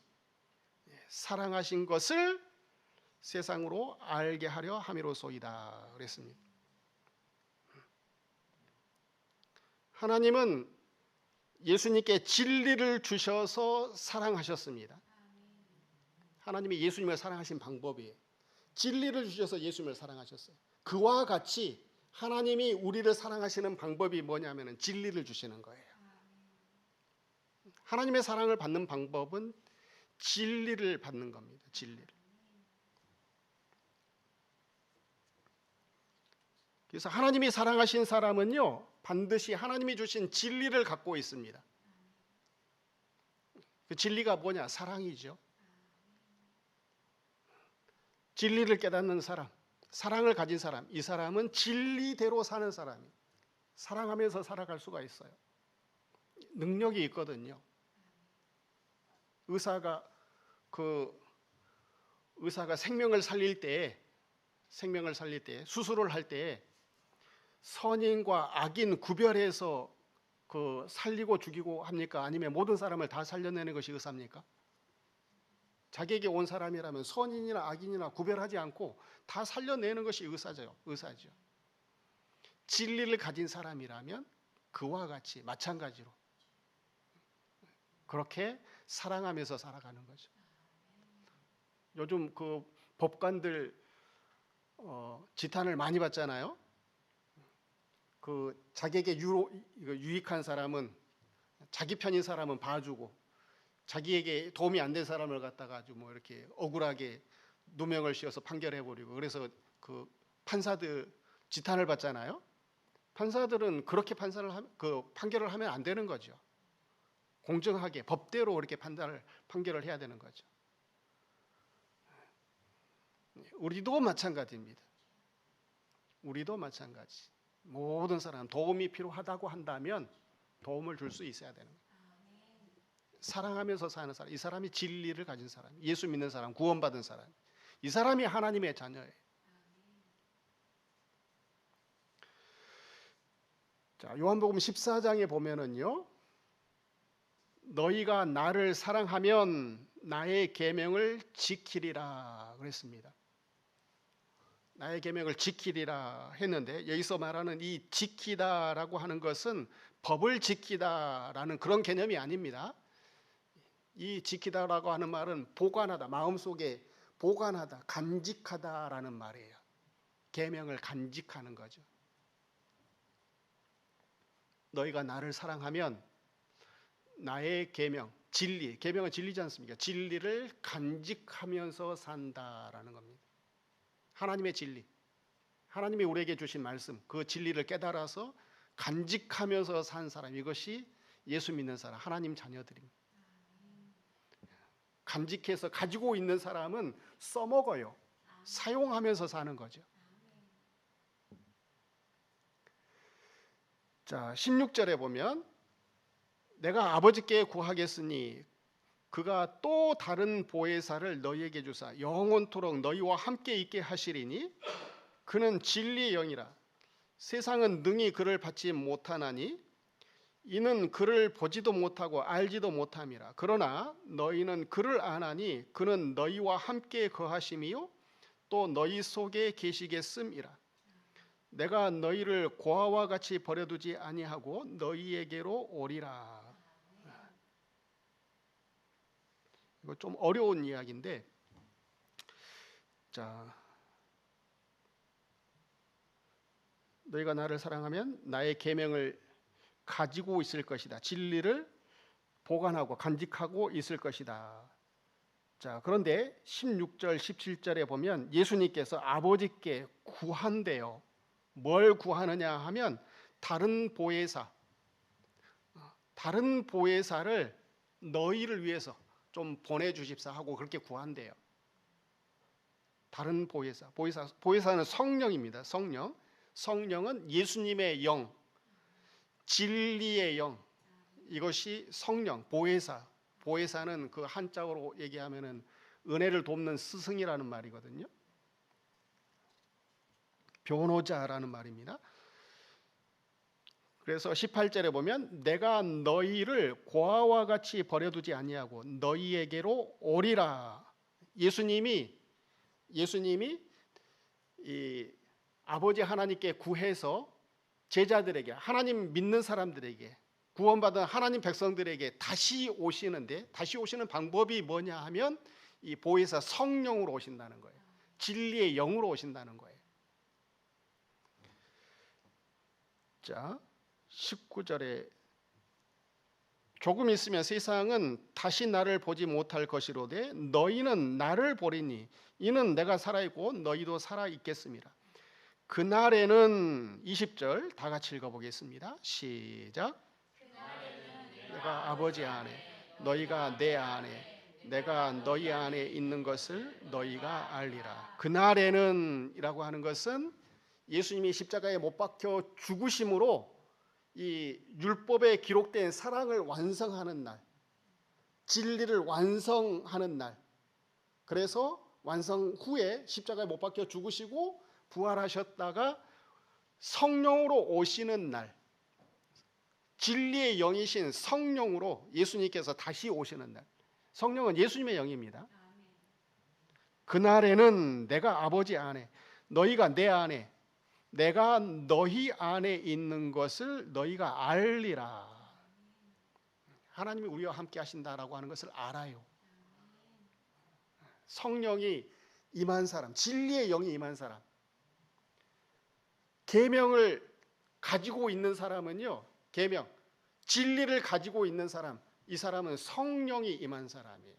사랑하신 것을 세상으로 알게 하려 함이로소이다 그랬습니다. 하나님은 예수님께 진리를 주셔서 사랑하셨습니다. 하나님이 예수님을 사랑하신 방법이에요. 진리를 주셔서 예수님을 사랑하셨어요. 그와 같이 하나님이 우리를 사랑하시는 방법이 뭐냐면 진리를 주시는 거예요. 하나님의 사랑을 받는 방법은 진리를 받는 겁니다. 진리를. 그래서 하나님이 사랑하신 사람은요, 반드시 하나님이 주신 진리를 갖고 있습니다. 그 진리가 뭐냐? 사랑이죠. 진리를 깨닫는 사람, 사랑을 가진 사람, 이 사람은 진리대로 사는 사람이 사랑하면서 살아갈 수가 있어요. 능력이 있거든요. 의사가 생명을 살릴 때 수술을 할 때 선인과 악인 구별해서 살리고 죽이고 합니까? 아니면 모든 사람을 다 살려내는 것이 의사입니까? 자기에게 온 사람이라면 선인이나 악인이나 구별하지 않고 다 살려내는 것이 의사죠. 진리를 가진 사람이라면 그와 같이 마찬가지로 그렇게 사랑하면서 살아가는 거죠. 요즘 그 법관들 지탄을 많이 받잖아요. 자기에게 유익한 사람은, 자기 편인 사람은 봐주고 자기에게 도움이 안 된 사람을 갖다가 아주 이렇게 억울하게 누명을 씌워서 판결해버리고, 그래서 그 판사들 지탄을 받잖아요. 판사들은 그렇게 판결을 하면 안 되는 거죠. 공정하게 법대로 이렇게 판결을 해야 되는 거죠. 우리도 마찬가지입니다. 우리도 마찬가지. 모든 사람 도움이 필요하다고 한다면 도움을 줄 수 있어야 되는 거예요. 사랑하면서 사는 사람, 이 사람이 진리를 가진 사람, 예수 믿는 사람, 구원받은 사람, 이 사람이 하나님의 자녀예요. 자, 요한복음 14장에 보면은요, 너희가 나를 사랑하면 나의 계명을 지키리라 그랬습니다. 나의 계명을 지키리라 했는데, 여기서 말하는 이 지키다라고 하는 것은 법을 지키다라는 그런 개념이 아닙니다. 이 지키다라고 하는 말은 보관하다, 마음속에 보관하다, 간직하다라는 말이에요. 계명을 간직하는 거죠. 너희가 나를 사랑하면 나의 계명, 진리, 계명은 진리지 않습니까? 진리를 간직하면서 산다라는 겁니다. 하나님의 진리, 하나님이 우리에게 주신 말씀, 그 진리를 깨달아서 간직하면서 산 사람, 이것이 예수 믿는 사람, 하나님 자녀들입니다. 간직해서 가지고 있는 사람은 써먹어요. 사용하면서 사는 거죠. 자, 16절에 보면 내가 아버지께 구하겠으니 그가 또 다른 보혜사를 너희에게 주사 영원토록 너희와 함께 있게 하시리니 그는 진리의 영이라. 세상은 능히 그를 받지 못하나니 이는 그를 보지도 못하고 알지도 못함이라. 그러나 너희는 그를 아나니 그는 너희와 함께 거하심이요 또 너희 속에 계시겠음이라. 내가 너희를 고아와 같이 버려두지 아니하고 너희에게로 오리라. 이거 좀 어려운 이야기인데, 자, 너희가 나를 사랑하면 나의 계명을 가지고 있을 것이다. 진리를 보관하고 간직하고 있을 것이다. 자, 그런데 16절, 17절에 보면 예수님께서 아버지께 구한대요. 뭘 구하느냐 하면 다른 보혜사를 너희를 위해서 좀 보내주십사 하고 그렇게 구한대요. 다른 보혜사는 성령입니다. 성령은 예수님의 영, 진리의 영, 이것이 성령, 보혜사. 보혜사는 그 한자어로 얘기하면은 은혜를 돕는 스승이라는 말이거든요. 변호자라는 말입니다. 그래서 18절에 보면 내가 너희를 고아와 같이 버려두지 아니하고 너희에게로 오리라. 예수님이 이 아버지 하나님께 구해서 제자들에게, 하나님 믿는 사람들에게, 구원받은 하나님 백성들에게 다시 오시는데, 다시 오시는 방법이 뭐냐 하면 이 보혜사 성령으로 오신다는 거예요. 진리의 영으로 오신다는 거예요. 자, 19절에 조금 있으면 세상은 다시 나를 보지 못할 것이로되 너희는 나를 보리니 이는 내가 살아있고 너희도 살아있겠습니다. 그날에는 20절 다 같이 읽어보겠습니다. 시작. 내가 아버지 안에 너희가 내 안에 내가 너희 안에 있는 것을 너희가 알리라. 그날에는 이라고 하는 것은 예수님이 십자가에 못 박혀 죽으심으로 이 율법에 기록된 사랑을 완성하는 날, 진리를 완성하는 날. 그래서 완성 후에 십자가에 못 박혀 죽으시고 부활하셨다가 성령으로 오시는 날, 진리의 영이신 성령으로 예수님께서 다시 오시는 날. 성령은 예수님의 영입니다. 그날에는 내가 아버지 안에 너희가 내 안에 내가 너희 안에 있는 것을 너희가 알리라. 하나님이 우리와 함께 하신다라고 하는 것을 알아요. 성령이 임한 사람, 진리의 영이 임한 사람, 계명을 가지고 있는 사람은요, 계명, 진리를 가지고 있는 사람, 이 사람은 성령이 임한 사람이에요.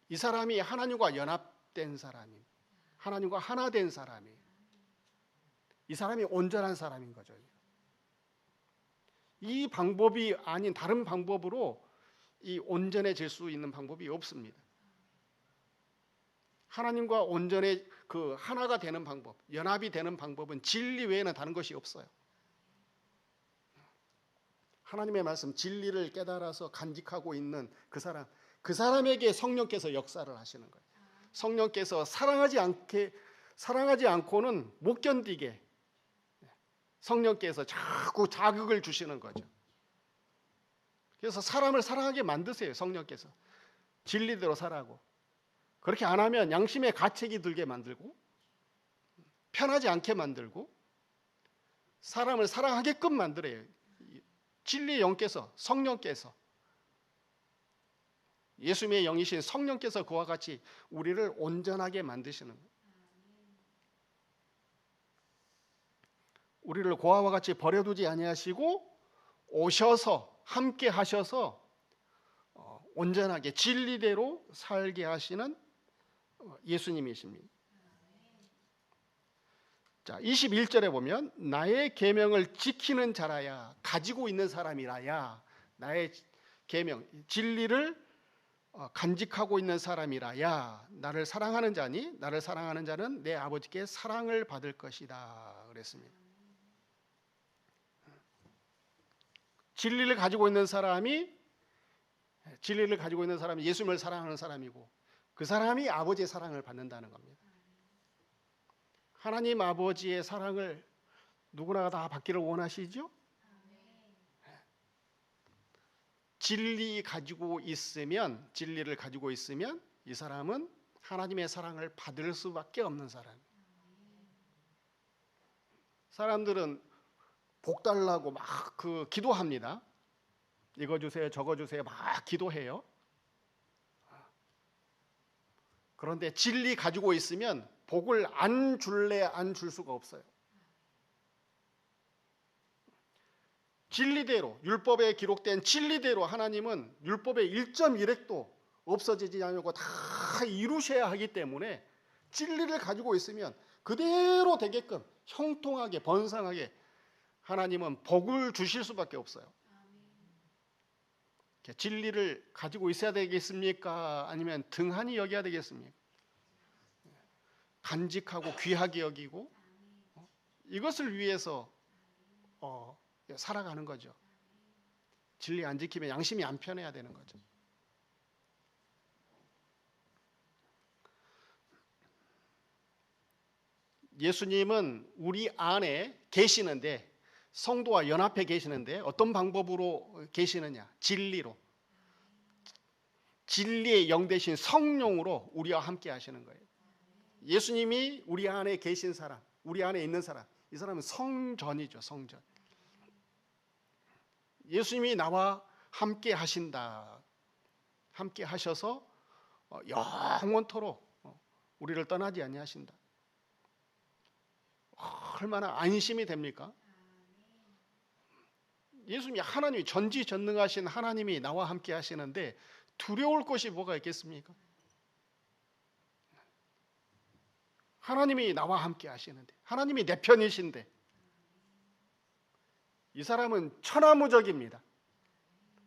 이 사람이 하나님과 연합된 사람입니다. 하나님과 하나 된 사람이에요. 이 사람이 온전한 사람인 거죠. 이 방법이 아닌 다른 방법으로 이 온전해질 수 있는 방법이 없습니다. 하나님과 온전히 그 하나가 되는 방법, 연합이 되는 방법은 진리 외에는 다른 것이 없어요. 하나님의 말씀, 진리를 깨달아서 간직하고 있는 그 사람에게 성령께서 역사를 하시는 거예요. 성령께서 사랑하지 않고는 못 견디게 성령께서 자꾸 자극을 주시는 거죠. 그래서 사람을 사랑하게 만드세요. 성령께서 진리대로 살아고, 그렇게 안 하면 양심의 가책이 들게 만들고 편하지 않게 만들고 사람을 사랑하게끔 만들어요. 진리의 영께서, 성령께서, 예수님의 영이신 성령께서 그와 같이 우리를 온전하게 만드시는 거예요. 우리를 고아와 같이 버려두지 아니하시고 오셔서 함께 하셔서 온전하게 진리대로 살게 하시는 예수님이십니다. 자, 21절에 보면 나의 계명을 지키는 자라야, 가지고 있는 사람이라야, 나의 계명, 진리를 간직하고 있는 사람이라야 나를 사랑하는 자니 나를 사랑하는 자는 내 아버지께 사랑을 받을 것이다 그랬습니다. 진리를 가지고 있는 사람이 예수님을 사랑하는 사람이고 그 사람이 아버지의 사랑을 받는다는 겁니다. 하나님 아버지의 사랑을 누구나 다 받기를 원하시죠? 진리를 가지고 있으면 이 사람은 하나님의 사랑을 받을 수밖에 없는 사람이에요. 사람들은 복 달라고 막 기도합니다. 이거 주세요, 저거 주세요, 막 기도해요. 그런데 진리 가지고 있으면 복을 안 줄래 안 줄 수가 없어요. 진리대로, 율법에 기록된 진리대로 하나님은 율법의 1.1획도 없어지지 않고 다 이루셔야 하기 때문에 진리를 가지고 있으면 그대로 되게끔 형통하게 번성하게 하나님은 복을 주실 수밖에 없어요. 진리를 가지고 있어야 되겠습니까? 아니면 등한히 여겨야 되겠습니까? 간직하고 귀하게 여기고 이것을 위해서 살아가는 거죠. 진리 안 지키면 양심이 안 편해야 되는 거죠. 예수님은 우리 안에 계시는데, 성도와 연합해 계시는데 어떤 방법으로 계시느냐? 진리로. 진리의 영 대신 성령으로 우리와 함께 하시는 거예요. 예수님이 우리 안에 계신 사람, 우리 안에 있는 사람, 이 사람은 성전이죠. 성전. 예수님이 나와 함께 하신다. 함께 하셔서 영원토록 우리를 떠나지 아니하신다. 얼마나 안심이 됩니까? 예수님이 하나님이 전지전능하신 하나님이 나와 함께 하시는데 두려울 것이 뭐가 있겠습니까? 하나님이 나와 함께 하시는데, 하나님이 내 편이신데, 이 사람은 천하무적입니다.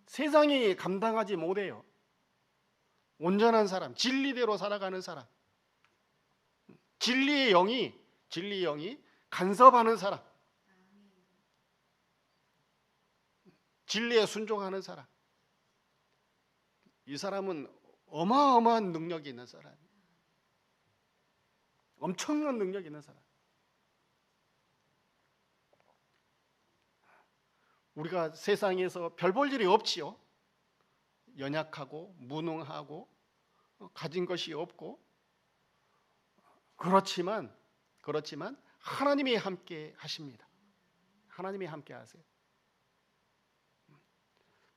세상이 감당하지 못해요. 온전한 사람, 진리대로 살아가는 사람, 진리의 영이 간섭하는 사람, 진리에 순종하는 사람, 이 사람은 어마어마한 능력이 있는 사람, 엄청난 능력이 있는 사람. 우리가 세상에서 별 볼 일이 없지요. 연약하고 무능하고 가진 것이 없고, 그렇지만 하나님이 함께 하십니다. 하나님이 함께 하세요.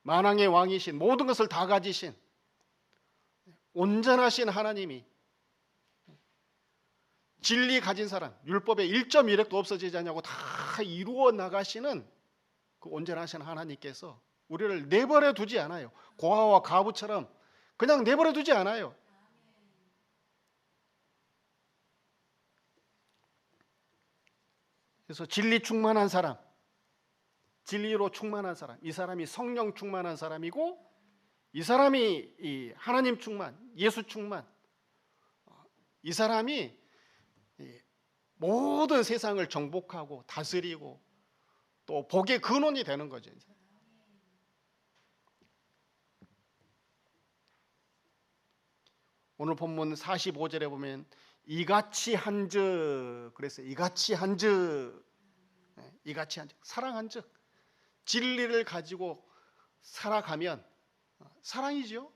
만왕의 왕이신, 모든 것을 다 가지신 온전하신 하나님이 진리 가진 사람, 율법에 1.1획도 없어지지 않냐고 다 이루어 나가시는 그 온전하신 하나님께서 우리를 내버려 두지 않아요. 고아와 과부처럼 그냥 내버려 두지 않아요. 그래서 진리 충만한 사람, 진리로 충만한 사람, 이 사람이 성령 충만한 사람이고, 이 사람이 이 하나님 충만, 예수 충만, 이 사람이 모든 세상을 정복하고 다스리고 또 복의 근원이 되는 거죠. 오늘 본문 45절에 보면 이같이 한즉 그랬어요. 이같이 한즉, 이같이 한즉, 사랑한즉, 진리를 가지고 살아가면 사랑이죠.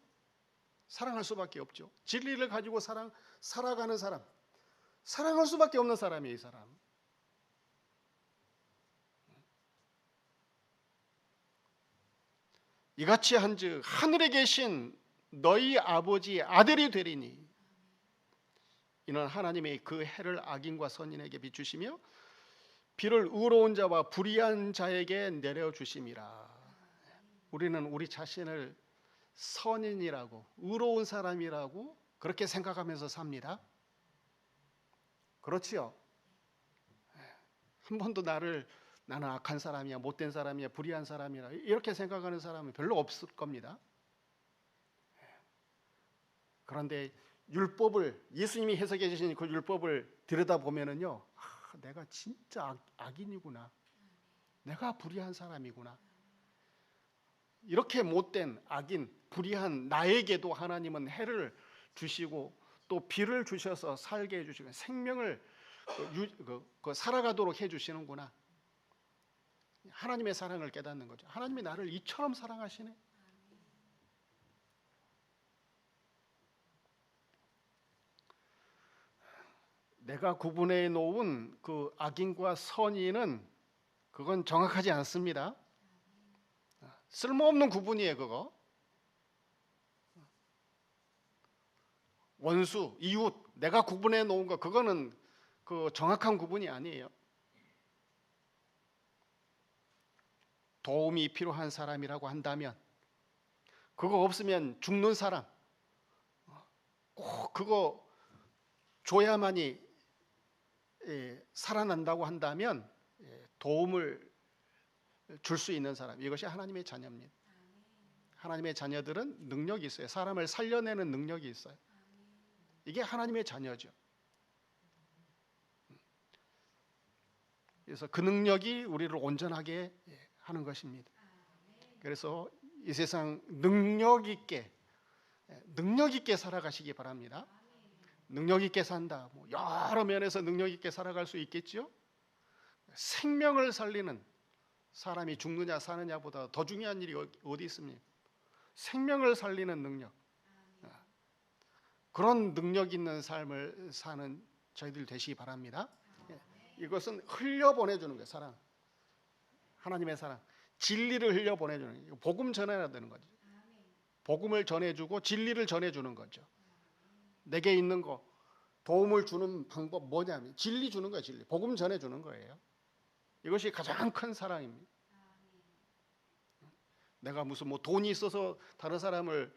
사랑할 수밖에 없죠. 진리를 가지고 살아가는 사람, 사랑할 수밖에 없는 사람이에요. 이 사람. 이같이 한즉 하늘에 계신 너희 아버지의 아들이 되리니, 이는 하나님의 그 해를 악인과 선인에게 비추시며 비를 의로운 자와 불의한 자에게 내려주심이라. 우리는 우리 자신을 선인이라고, 의로운 사람이라고 그렇게 생각하면서 삽니다. 그렇지요? 한 번도 나는 악한 사람이야, 못된 사람이야, 불의한 사람이라 이렇게 생각하는 사람은 별로 없을 겁니다. 그런데 율법을, 예수님이 해석해 주신 그 율법을 들여다보면은요, 내가 진짜 악인이구나, 내가 불의한 사람이구나, 이렇게 못된 악인, 불의한 나에게도 하나님은 해를 주시고 또 비를 주셔서 살게 해주시고 생명을 살아가도록 해주시는구나. 하나님의 사랑을 깨닫는 거죠. 하나님이 나를 이처럼 사랑하시네. 내가 구분해 놓은 그 악인과 선인은 그건 정확하지 않습니다. 쓸모없는 구분이에요. 그거 원수, 이웃, 내가 구분해 놓은 거, 그거는 그 정확한 구분이 아니에요. 도움이 필요한 사람이라고 한다면, 그거 없으면 죽는 사람, 꼭 그거 줘야만이 살아난다고 한다면 도움을 줄 수 있는 사람, 이것이 하나님의 자녀입니다. 하나님의 자녀들은 능력이 있어요. 사람을 살려내는 능력이 있어요. 이게 하나님의 자녀죠. 그래서 그 능력이 우리를 온전하게 하는 것입니다. 그래서 이 세상 능력 있게 살아가시기 바랍니다. 능력 있게 산다. 뭐 여러 면에서 능력 있게 살아갈 수 있겠죠. 생명을 살리는 사람이 죽느냐 사느냐보다 더 중요한 일이 어디 있습니까? 생명을 살리는 능력. 그런 능력 있는 삶을 사는 저희들 되시기 바랍니다. 이것은 흘려보내주는 거예요. 사랑, 하나님의 사랑, 진리를 흘려보내주는 거예요. 복음 전해야 되는 거죠. 복음을 전해주고 진리를 전해주는 거죠. 내게 있는 거 도움을 주는 방법 뭐냐면 진리 주는 거예요. 진리, 복음 전해주는 거예요. 이것이 가장 큰 사랑입니다. 내가 무슨 뭐 돈이 있어서 다른 사람을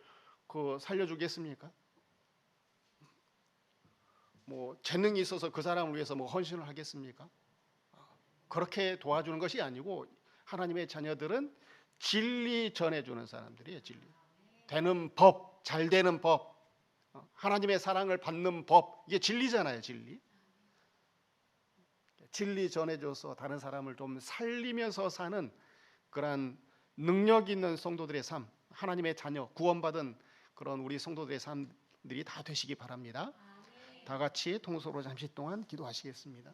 살려주겠습니까? 뭐 재능이 있어서 그 사람을 위해서 뭐 헌신을 하겠습니까? 그렇게 도와주는 것이 아니고 하나님의 자녀들은 진리 전해주는 사람들이에요. 진리. 되는 법, 잘 되는 법, 하나님의 사랑을 받는 법, 이게 진리잖아요. 진리. 진리 전해줘서 다른 사람을 좀 살리면서 사는 그러한 능력 있는 성도들의 삶, 하나님의 자녀, 구원받은 그런 우리 성도들의 삶들이 다 되시기 바랍니다. 다 같이 통소로 잠시 동안 기도하시겠습니다.